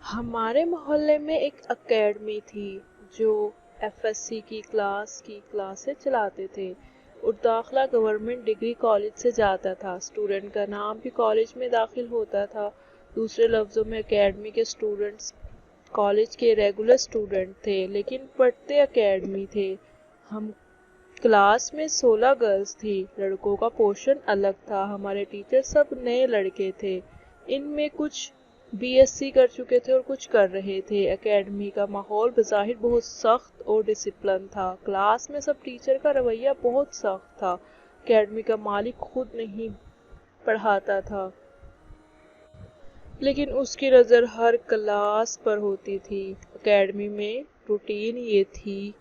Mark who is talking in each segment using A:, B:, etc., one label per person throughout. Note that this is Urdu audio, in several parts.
A: ہمارے محلے میں ایک اکیڈمی تھی جو ایف ایس سی کی کلاسیں چلاتے تھے اور داخلہ گورنمنٹ ڈگری کالج سے جاتا تھا۔ اسٹوڈنٹ کا نام بھی کالج میں داخل ہوتا تھا۔ دوسرے لفظوں میں اکیڈمی کے اسٹوڈنٹس کالج کے ریگولر اسٹوڈنٹ تھے لیکن پڑھتے اکیڈمی تھے۔ ہم کلاس میں 16 گرلز تھی، لڑکوں کا پورشن الگ تھا۔ ہمارے ٹیچر سب نئے لڑکے تھے، ان میں کچھ بی ایس سی کر چکے تھے اور کچھ کر رہے تھے۔ اکیڈمی کا ماحول بظاہر بہت سخت اور ڈسپلن تھا۔ کلاس میں سب ٹیچر کا رویہ بہت سخت تھا۔ اکیڈمی کا مالک خود نہیں پڑھاتا تھا لیکن اس کی نظر ہر کلاس پر ہوتی تھی۔ اکیڈمی میں روٹین یہ تھی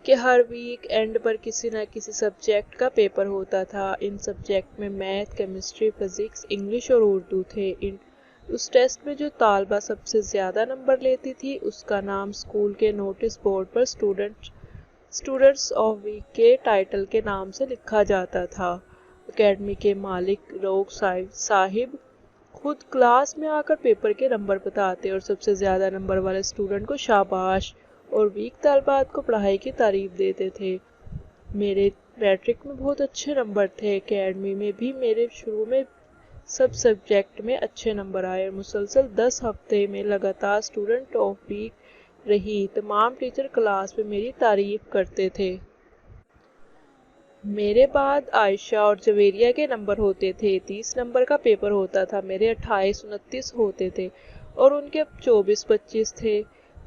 A: کہ ہر ویک اینڈ پر کسی نہ کسی سبجیکٹ کا پیپر ہوتا تھا۔ ان سبجیکٹ میں میتھ، کیمسٹری، فزکس، انگلش اور اردو تھے۔ اس ٹیسٹ میں جو طالبہ سب سے زیادہ نمبر لیتی تھی اس کا نام اسکول کے نوٹس بورڈ پر اسٹوڈنٹس آف ویک کے ٹائٹل کے نام سے لکھا جاتا تھا۔ اکیڈمی کے مالک روگ صاحب خود کلاس میں آ کر پیپر کے نمبر بتاتے اور سب سے زیادہ نمبر والے اسٹوڈنٹ کو شاباش اور ویک طالبات کو پڑھائی کی تعریف دیتے تھے۔ میرے میٹرک میں بہت اچھے نمبر تھے۔ اکیڈمی میں بھی میرے شروع میں سب سبجیکٹ میں اچھے نمبر آئے اور مسلسل 10 ہفتے میں لگاتار اسٹوڈنٹ آف ویک رہی۔ تمام ٹیچر کلاس میں میری تعریف کرتے تھے۔ میرے بعد عائشہ اور جویریہ کے نمبر ہوتے تھے۔ 30 نمبر کا پیپر ہوتا تھا۔ میرے 28 29 ہوتے تھے اور ان کے 24 25 تھے۔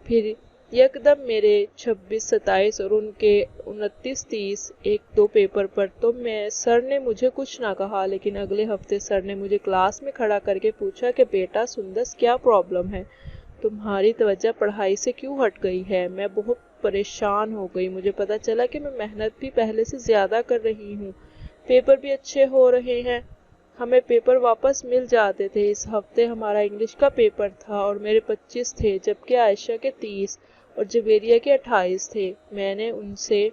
A: پھر یکدم میرے 26 27 اور ان کے 29 30 ایک دو پیپر پر تو سر نے مجھے کچھ نہ کہا، لیکن اگلے ہفتے سر نے مجھے کلاس میں کھڑا کر کے پوچھا کہ بیٹا سندس کیا پرابلم ہے؟ تمہاری توجہ پڑھائی سے کیوں ہٹ گئی ہے؟ میں بہت پریشان ہو گئی۔ مجھے پتا چلا کہ میں محنت بھی پہلے سے زیادہ کر رہی ہوں، پیپر بھی اچھے ہو رہے ہیں، ہمیں پیپر واپس مل جاتے تھے۔ اس ہفتے ہمارا انگلش کا پیپر تھا اور میرے 25 تھے جبکہ عائشہ کے 30 اور جویریہ کے 28 تھے۔ میں نے ان سے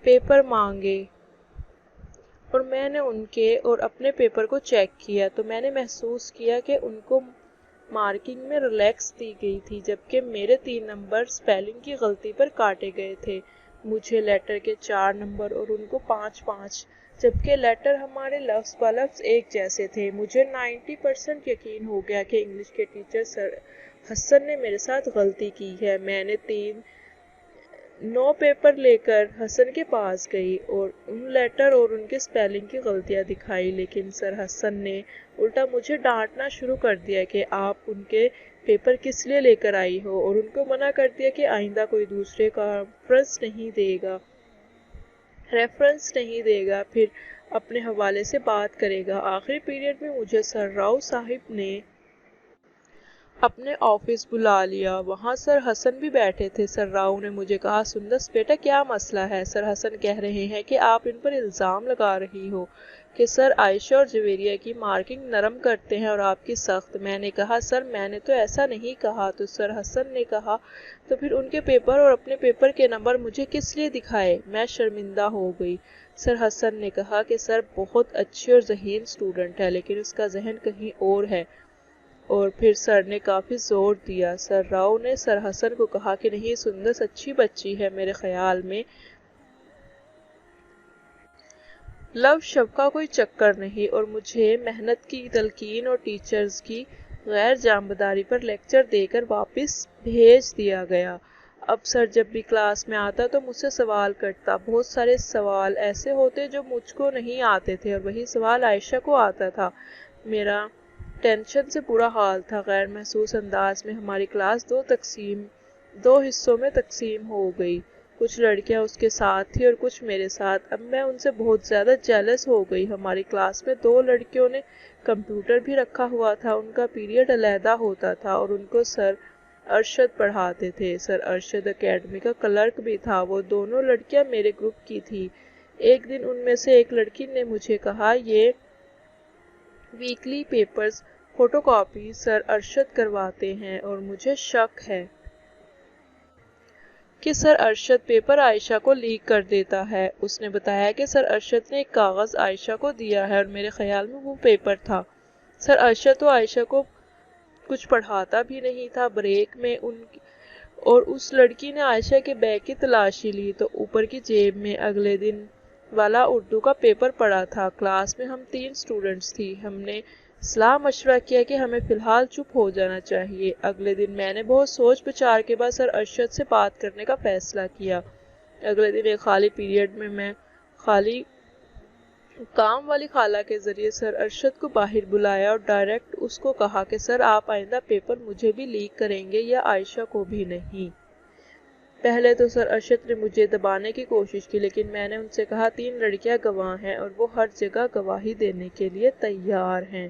A: پیپر مانگے اور میں نے ان کے اور اپنے پیپر کو چیک کیا تو میں نے محسوس کیا کہ ان کو مارکنگ میں ریلیکس دی گئی تھی جبکہ میرے 3 نمبر سپیلنگ کی غلطی پر کاٹے گئے تھے۔ مجھے لیٹر کے 4 نمبر اور ان کو 5 5 جبکہ لیٹر ہمارے لفظ بہ لفظ ایک جیسے تھے۔ مجھے 90% یقین ہو گیا کہ انگلش کے ٹیچر سر حسن نے میرے ساتھ غلطی کی ہے۔ میں نے 9 پیپر لے کر حسن کے پاس گئی اور ان لیٹر اور ان کے سپیلنگ کی غلطیاں دکھائی، لیکن سر حسن نے الٹا مجھے ڈانٹنا شروع کر دیا کہ آپ ان کے پیپر کس لیے لے کر آئی ہو، اور ان کو منع کر دیا کہ آئندہ کوئی دوسرے کا ریفرنس نہیں دے گا، پھر اپنے حوالے سے بات کرے گا۔ آخری پیریڈ میں مجھے سر راؤ صاحب نے اپنے آفس بلا لیا۔ وہاں سر حسن بھی بیٹھے تھے۔ سر راؤ نے مجھے کہا، سندس بیٹا کیا مسئلہ ہے؟ سر حسن کہہ رہے ہیں کہ آپ ان پر الزام لگا رہی ہو کہ سر عائشہ اور جویریہ کی مارکنگ نرم کرتے ہیں اور آپ کی سخت۔ میں نے کہا، سر میں نے تو ایسا نہیں کہا۔ تو سر حسن نے کہا، تو پھر ان کے پیپر اور اپنے پیپر کے نمبر مجھے کس لیے دکھائے؟ میں شرمندہ ہو گئی۔ سر حسن نے کہا کہ سر بہت اچھی اور ذہین اسٹوڈنٹ ہے لیکن اس کا ذہن کہیں اور ہے، اور پھر سر نے کافی زور دیا۔ سر راؤ نے سر حسن کو کہا کہ نہیں، سندس اچھی بچی ہے، میرے خیال میں لو شب کا کوئی چکر نہیں، اور مجھے محنت کی تلقین اور ٹیچرز کی غیر جانبداری پر لیکچر دے کر واپس بھیج دیا گیا۔ اب سر جب بھی کلاس میں آتا تو مجھ سے سوال کرتا۔ بہت سارے سوال ایسے ہوتے جو مجھ کو نہیں آتے تھے اور وہی سوال عائشہ کو آتا تھا۔ میرا ٹینشن سے برا حال تھا۔ غیر محسوس انداز میں ہماری کلاس دو حصوں میں تقسیم ہو گئی۔ کچھ لڑکیاں اس کے ساتھ تھی اور کچھ میرے ساتھ۔ اب میں ان سے بہت زیادہ جیلس ہو گئی۔ ہماری کلاس میں 2 لڑکیوں نے کمپیوٹر بھی رکھا ہوا تھا، ان کا پیریڈ علیحدہ ہوتا تھا اور ان کو سر ارشد پڑھاتے تھے۔ سر ارشد اکیڈمی کا کلرک بھی تھا۔ وہ دونوں لڑکیاں میرے گروپ کی تھی۔ ایک دن ان میں سے ایک لڑکی نے مجھے کہا، یہ ویکلی پیپرز فوٹو کاپی سر ارشد کرواتے ہیں اور مجھے شک ہے کہ سر ارشد پیپر عائشہ کو لیک کر دیتا ہے۔ اس نے بتایا کہ سر ارشد نے ایک کاغذ عائشہ کو دیا ہے اور میرے خیال میں وہ پیپر تھا۔ سر ارشد تو عائشہ کو کچھ پڑھاتا بھی نہیں تھا۔ بریک میں اور اس لڑکی نے عائشہ کے بیگ کی تلاشی لی تو اوپر کی جیب میں اگلے دن والا اردو کا پیپر پڑا تھا۔ کلاس میں ہم 3 اسٹوڈنٹس تھی۔ ہم نے صلاح مشورہ کیا کہ ہمیں فی الحال چپ ہو جانا چاہیے۔ اگلے دن میں نے بہت سوچ بچار کے بعد سر ارشد سے بات کرنے کا فیصلہ کیا۔ اگلے دن ایک خالی پیریڈ میں خالی کام والی خالہ کے ذریعے سر ارشد کو باہر بلایا اور ڈائریکٹ اس کو کہا کہ سر آپ آئندہ پیپر مجھے بھی لیک کریں گے یا عائشہ کو بھی نہیں؟ پہلے تو سر ارشد نے مجھے دبانے کی کوشش کی، لیکن میں نے ان سے کہا 3 لڑکیاں گواہ ہیں اور وہ ہر جگہ گواہی دینے کے لیے تیار ہیں۔